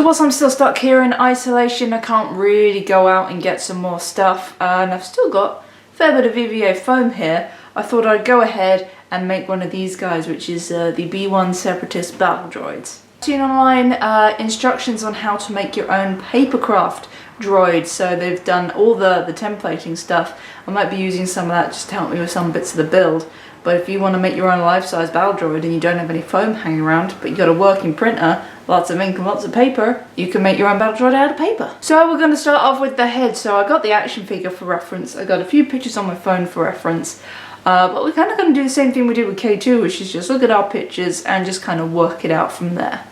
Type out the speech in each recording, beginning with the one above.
whilst I'm still stuck here in isolation, I can't really go out and get some more stuff, and I've still got a fair bit of EVA foam here. I thought I'd go ahead and make one of these guys, which is the B1 Separatist battle droids. I've seen online instructions on how to make your own papercraft droid, so they've done all the templating stuff. I might be using some of that just to help me with some bits of the build. But if you want to make your own life-size battle droid and you don't have any foam hanging around, but you've got a working printer, lots of ink and lots of paper, you can make your own battle droid out of paper. So we're going to start off with the head. So I got the action figure for reference. I got a few pictures on my phone for reference. But we're kind of going to do the same thing we did with K2, which is just look at our pictures and just kind of work it out from there.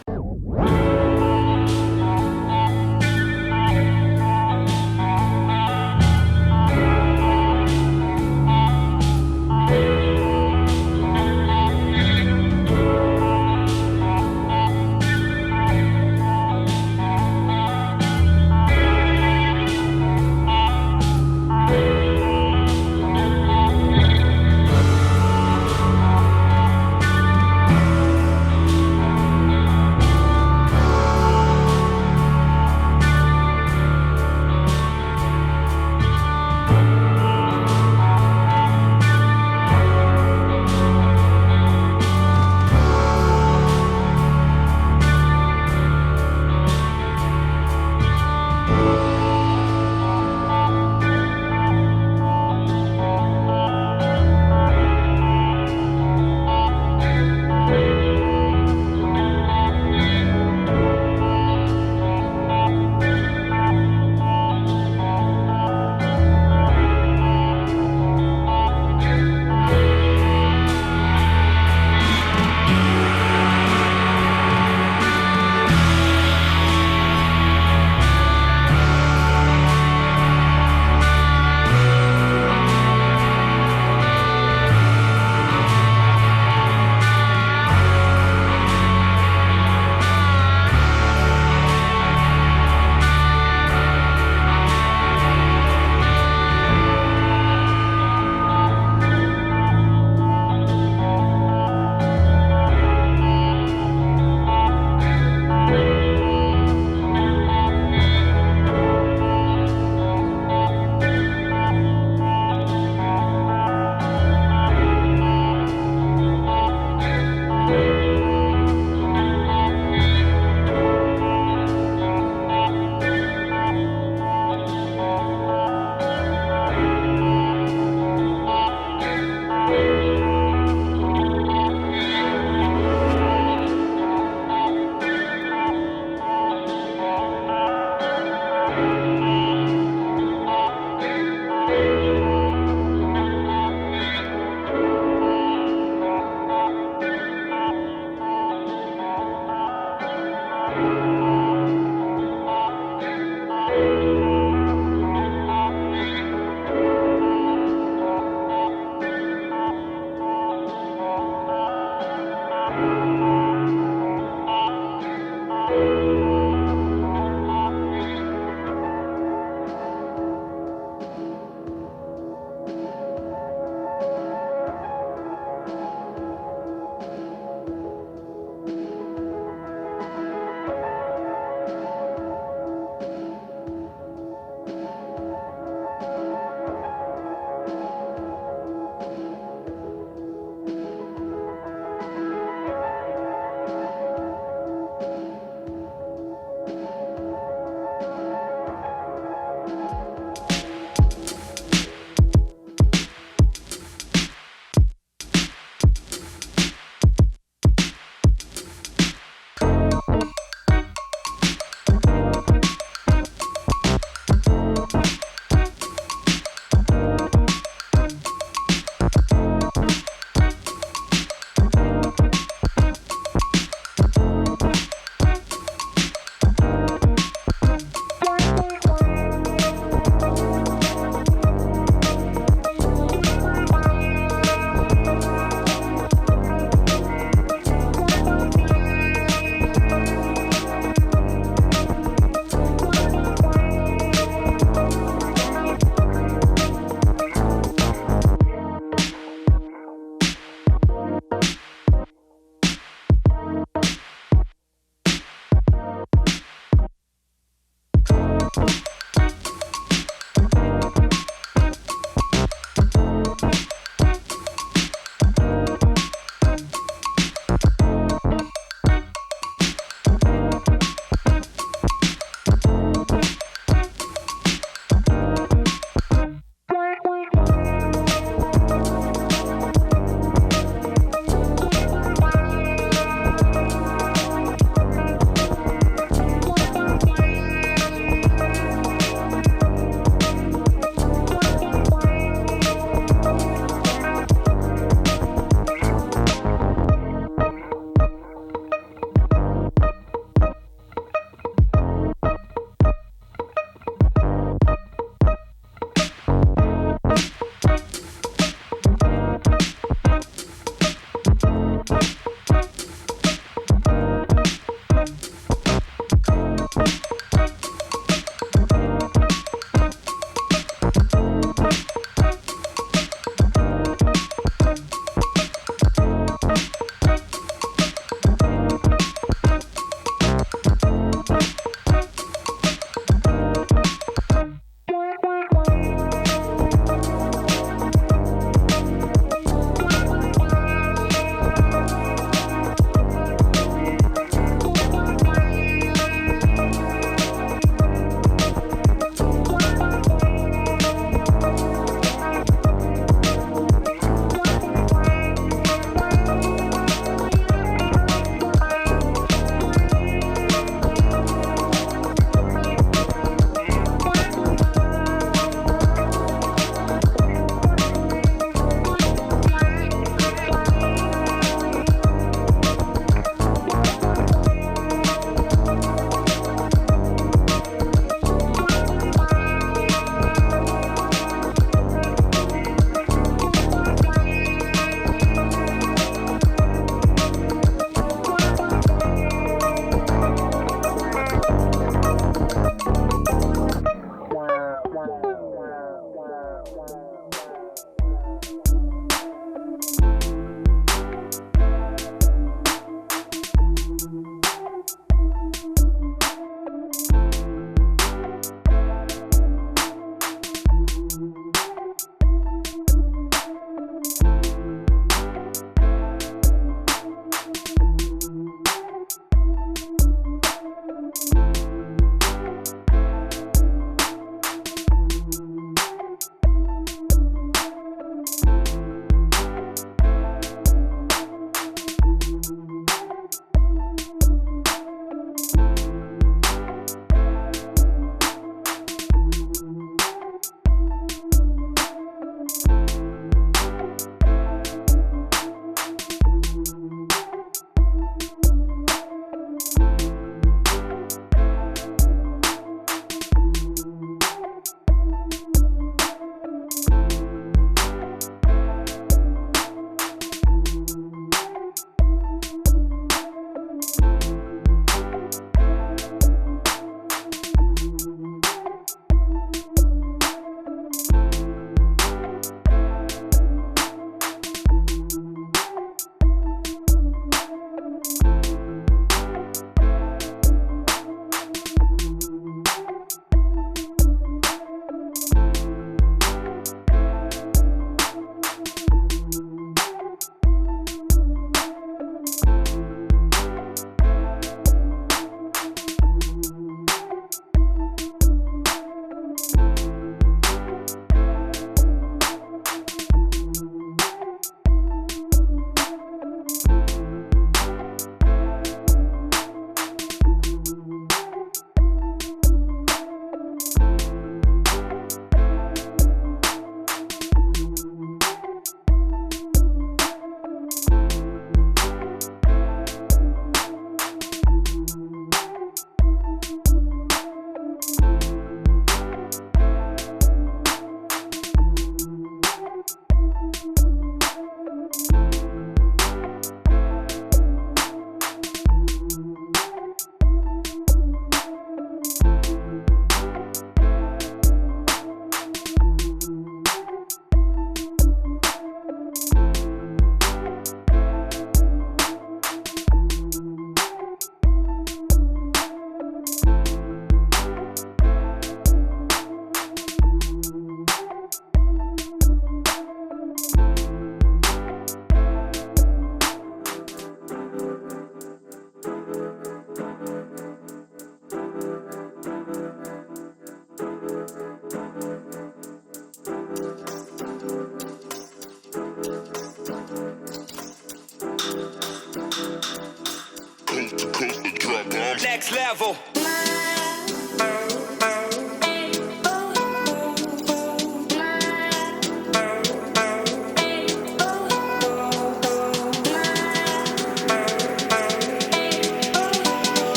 level.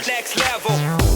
Next level.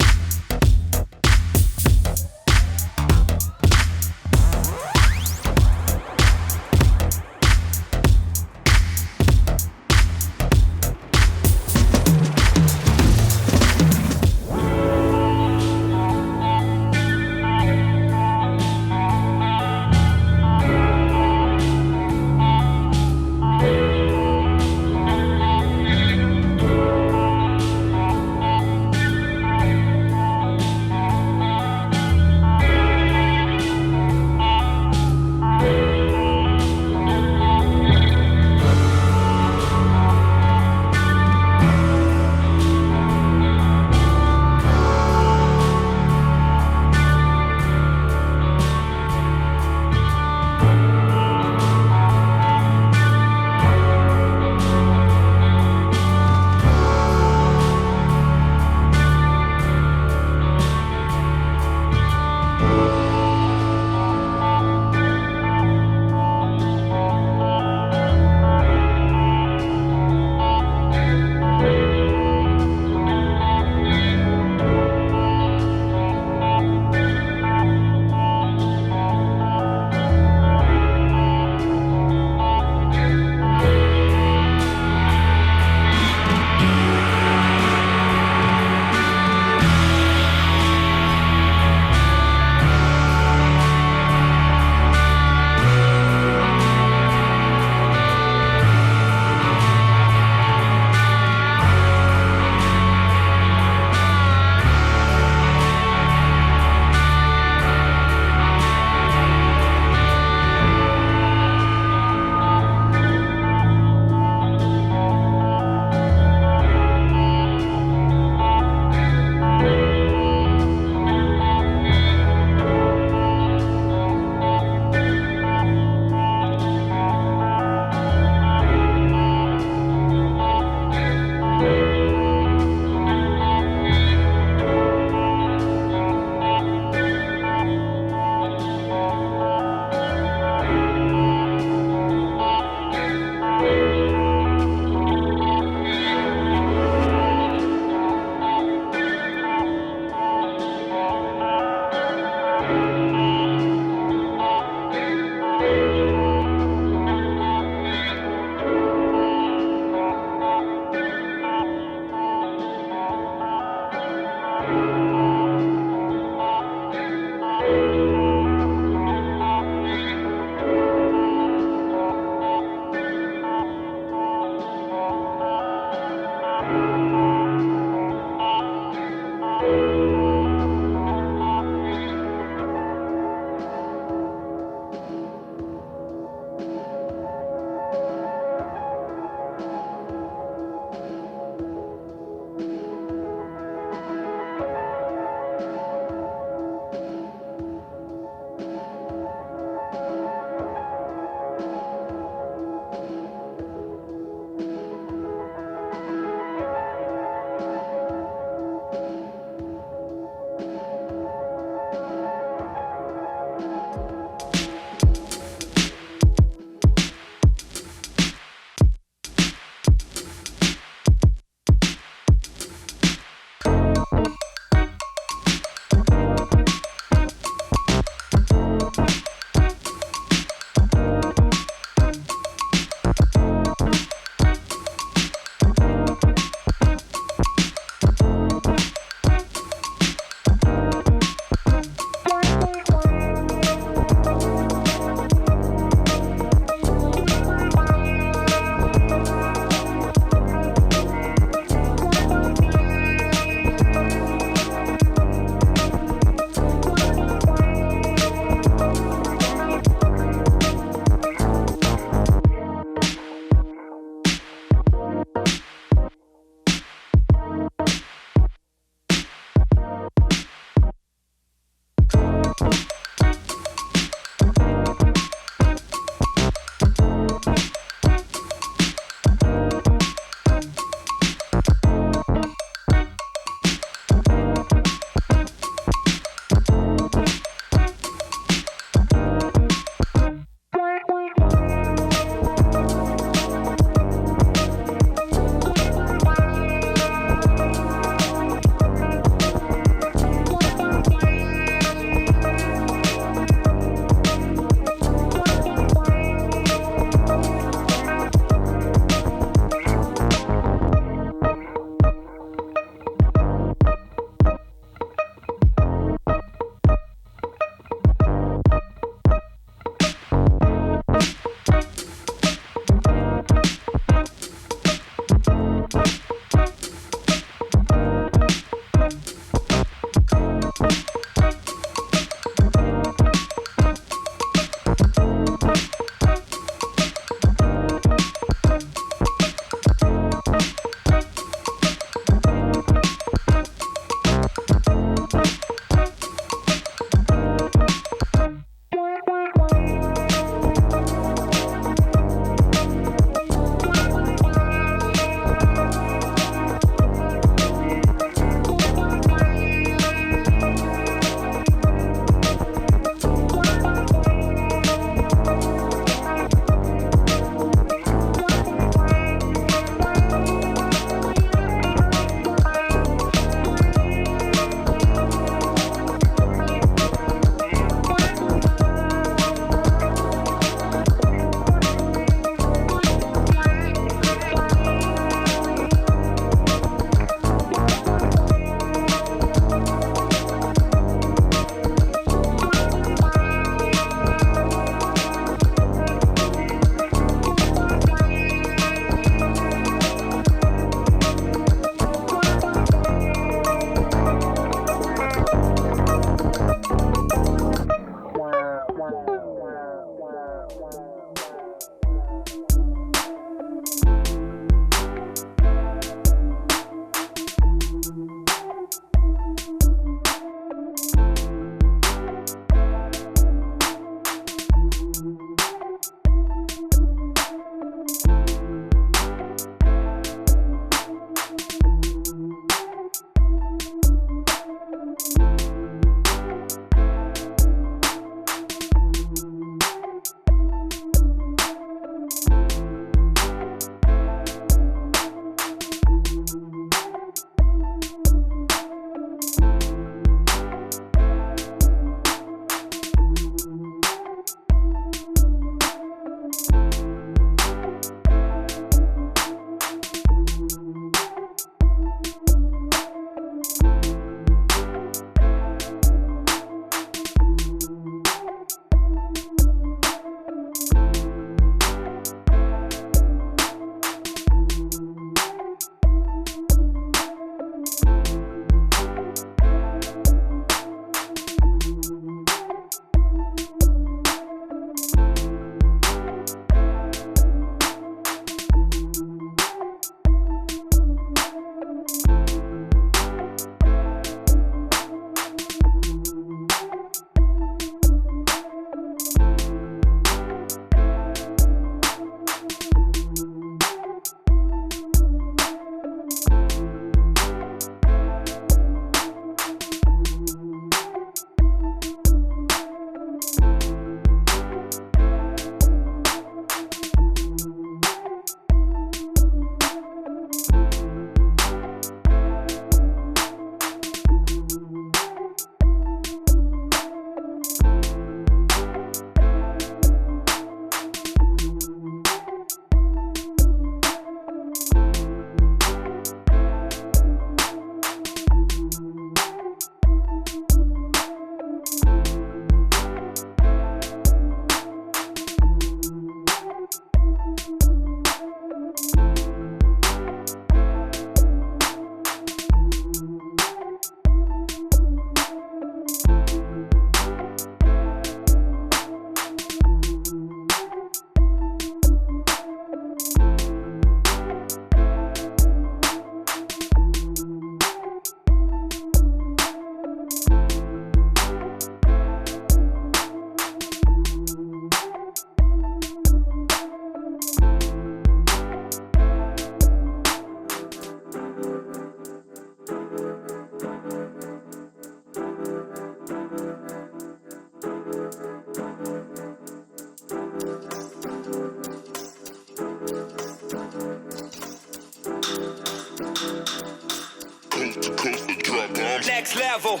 Next level. Next level.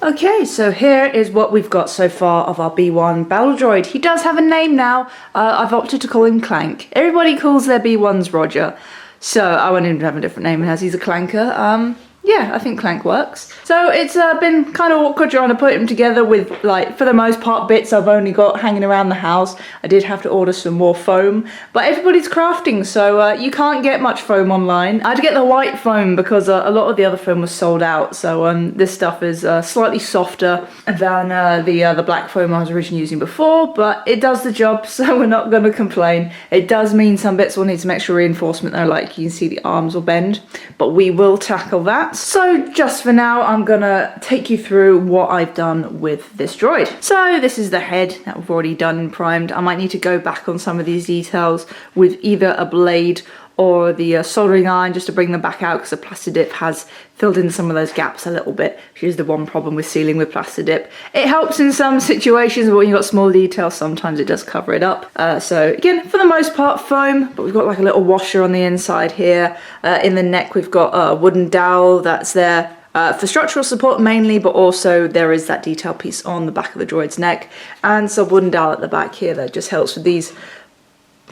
Okay, so here is what we've got so far of our B1 battle droid. He does have a name now. I've opted to call him Clank. Everybody calls their B1s Roger, so I want him to have a different name as he's a clanker. Yeah, I think Clank works. So it's been kind of awkward trying to put him together with, like, for the most part, bits I've only got hanging around the house. I did have to order some more foam, but everybody's crafting, so you can't get much foam online. I had to get the white foam because a lot of the other foam was sold out, so this stuff is slightly softer than the black foam I was originally using before, but it does the job, so we're not going to complain. It does mean some bits will need some extra reinforcement though, like you can see the arms will bend, but we will tackle that. So just for now, I'm gonna take you through what I've done with this droid. So this is the head that we've already done and primed. I might need to go back on some of these details with either a blade or the soldering iron just to bring them back out, because the Plastidip has filled in some of those gaps a little bit, which is the one problem with sealing with Plastidip. It helps in some situations, but when you've got small details, sometimes it does cover it up. So again, for the most part, foam, but we've got like a little washer on the inside here. In the neck, we've got a wooden dowel that's there for structural support mainly, but also there is that detail piece on the back of the droid's neck, and some wooden dowel at the back here that just helps with these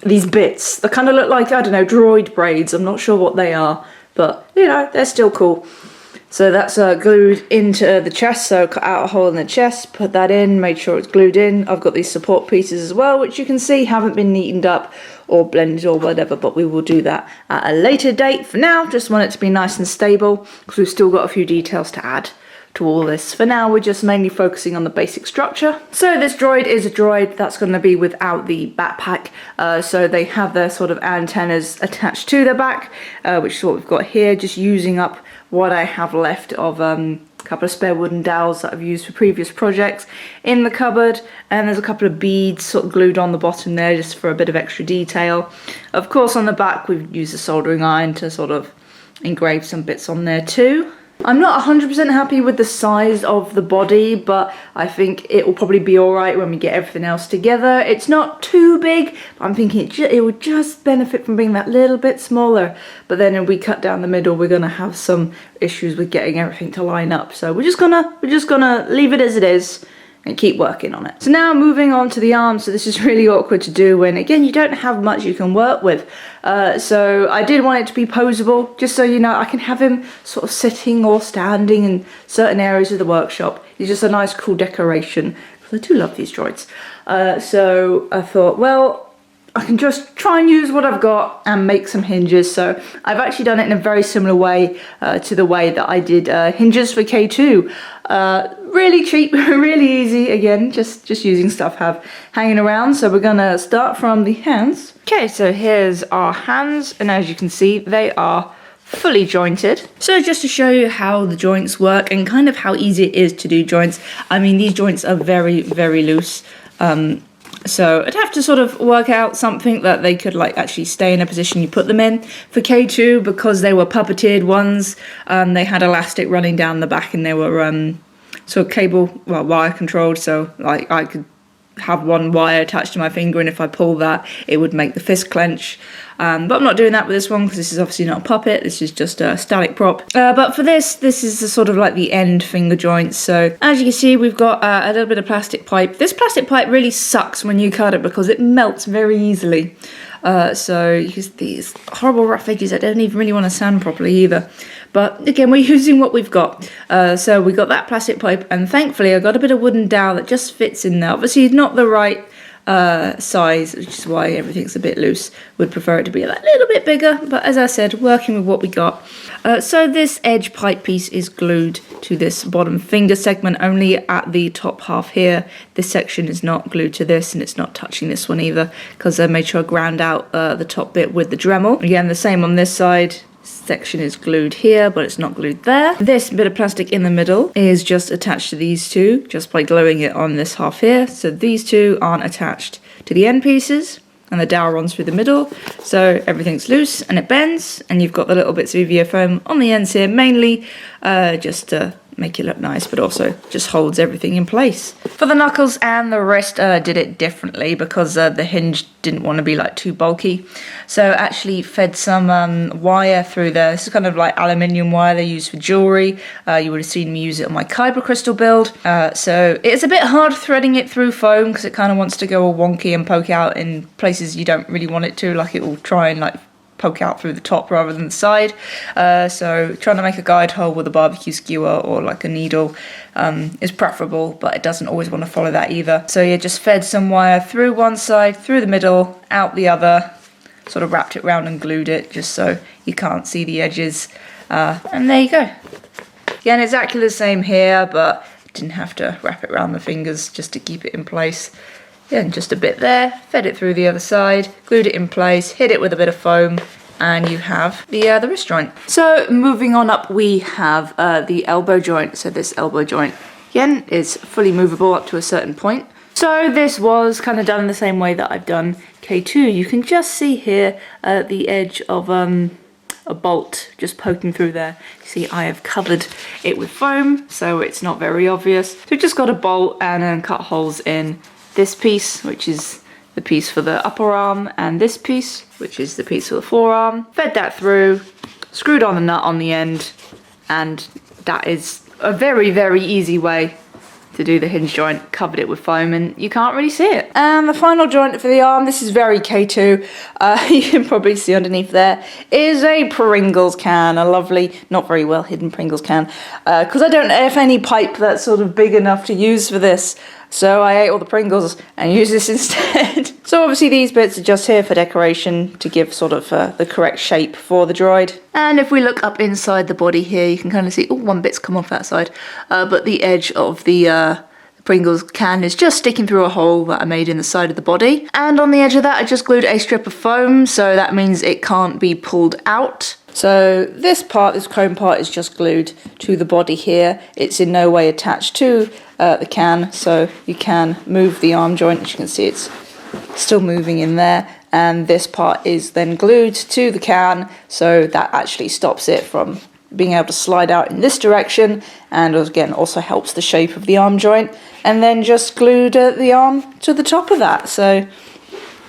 these bits. They kind of look like, I don't know, droid braids. I'm not sure what they are, but you know, they're still cool. So that's glued into the chest, so cut out a hole in the chest, put that in, made sure it's glued in. I've got these support pieces as well, which you can see haven't been neatened up or blended or whatever, but we will do that at a later date. For now, just want it to be nice and stable, because we've still got a few details to add to all this. For now, we're just mainly focusing on the basic structure. So this droid is a droid that's going to be without the backpack, so they have their sort of antennas attached to their back, which is what we've got here, just using up what I have left of a couple of spare wooden dowels that I've used for previous projects in the cupboard, and there's a couple of beads sort of glued on the bottom there just for a bit of extra detail. Of course, on the back we've used a soldering iron to sort of engrave some bits on there too. I'm not 100% happy with the size of the body, but I think it will probably be alright when we get everything else together. It's not too big, but I'm thinking it would just benefit from being that little bit smaller. But then if we cut down the middle, we're going to have some issues with getting everything to line up. So we're just gonna leave it as it is and keep working on it. So now moving on to the arms. So this is really awkward to do when, again, you don't have much you can work with. So I did want it to be posable, just so you know, I can have him sort of sitting or standing in certain areas of the workshop. It's just a nice cool decoration, because I do love these droids. So I thought, well, I can just try and use what I've got and make some hinges. So I've actually done it in a very similar way to the way that I did hinges for K2. Really cheap, really easy, again, just using stuff I have hanging around. So we're gonna start from the hands. Okay, so here's our hands, and as you can see, they are fully jointed. So just to show you how the joints work and kind of how easy it is to do joints, I mean, these joints are very, very loose. So I'd have to sort of work out something that they could like actually stay in a position you put them in. For K2, because they were puppeteered ones, they had elastic running down the back, and they were sort of wire controlled, so like I could have one wire attached to my finger, and if I pull that, it would make the fist clench. But I'm not doing that with this one, because this is obviously not a puppet, this is just a static prop. But for this is the sort of like the end finger joints. So as you can see, we've got a little bit of plastic pipe. This plastic pipe really sucks when you cut it, because it melts very easily. So you use these horrible rough edges that don't even really want to sand properly either. But again, we're using what we've got. So we got that plastic pipe, and thankfully I got a bit of wooden dowel that just fits in there. Obviously not the right size, which is why everything's a bit loose. Would prefer it to be a little bit bigger, but as I said, working with what we got. So this edge pipe piece is glued to this bottom finger segment only at the top half here. This section is not glued to this, and it's not touching this one either, because I made sure I ground out the top bit with the Dremel. Again, the same on this side. Section is glued here, but it's not glued there. This bit of plastic in the middle is just attached to these two, just by gluing it on this half here. So these two aren't attached to the end pieces, and the dowel runs through the middle, so everything's loose and it bends, and you've got the little bits of EVA foam on the ends here, mainly just to make it look nice, but also just holds everything in place. For the knuckles and the wrist, did it differently, because the hinge didn't want to be like too bulky. So actually fed some wire through there. This is kind of like aluminium wire they use for jewelry. You would have seen me use it on my Kyber crystal build. So it's a bit hard threading it through foam, because it kind of wants to go all wonky and poke out in places you don't really want it to. Like it will try and like poke out through the top rather than the side. So trying to make a guide hole with a barbecue skewer or like a needle is preferable, but it doesn't always want to follow that either. So yeah, just fed some wire through one side, through the middle, out the other, sort of wrapped it round and glued it just so you can't see the edges. And there you go. Again, exactly the same here, but didn't have to wrap it around the fingers just to keep it in place. Yeah, and just a bit there, fed it through the other side, glued it in place, hit it with a bit of foam, and you have the wrist joint. So moving on up, we have the elbow joint. So this elbow joint, again, is fully movable up to a certain point. So this was kind of done the same way that I've done K2. You can just see here the edge of a bolt just poking through there. See, I have covered it with foam, so it's not very obvious. So just got a bolt and then cut holes in this piece, which is the piece for the upper arm, and this piece, which is the piece for the forearm. Fed that through, screwed on the nut on the end, and that is a very, very easy way to do the hinge joint, covered it with foam, and you can't really see it. And the final joint for the arm, this is very K2, you can probably see underneath there, is a Pringles can, a lovely, not very well hidden Pringles can, because I don't have any pipe that's sort of big enough to use for this, so I ate all the Pringles and used this instead. So obviously these bits are just here for decoration to give sort of the correct shape for the droid. And if we look up inside the body here, you can kind of see, oh, one bit's come off that side, but the edge of the Pringles can is just sticking through a hole that I made in the side of the body. And on the edge of that, I just glued a strip of foam, so that means it can't be pulled out. So this part, this chrome part, is just glued to the body here. It's in no way attached to the can, so you can move the arm joint. As you can see, it's still moving in there. And this part is then glued to the can, so that actually stops it from being able to slide out in this direction, and again also helps the shape of the arm joint. And then just glued the arm to the top of that. So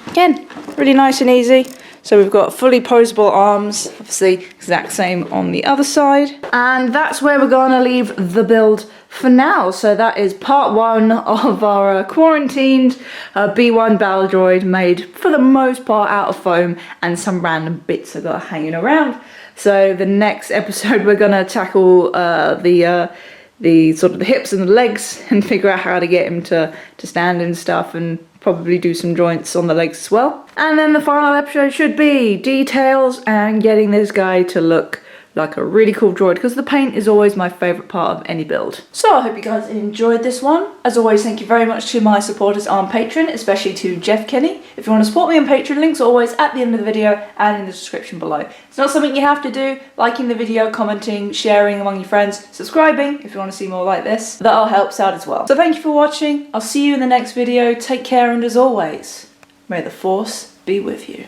again, really nice and easy. So we've got fully posable arms, obviously exact same on the other side. And that's where we're going to leave the build for now. So that is part one of our quarantined B1 battle droid, made for the most part out of foam and some random bits I got hanging around. So the next episode we're going to tackle the sort of the hips and the legs and figure out how to get him to stand and stuff, and probably do some joints on the legs as well. And then the final episode should be details and getting this guy to look like a really cool droid, because the paint is always my favourite part of any build. So I hope you guys enjoyed this one. As always, thank you very much to my supporters on Patreon, especially to Jeff Kenny. If you want to support me on Patreon, links are always at the end of the video and in the description below. It's not something you have to do, liking the video, commenting, sharing among your friends, subscribing if you want to see more like this. That all helps out as well. So thank you for watching. I'll see you in the next video. Take care, and as always, may the Force be with you.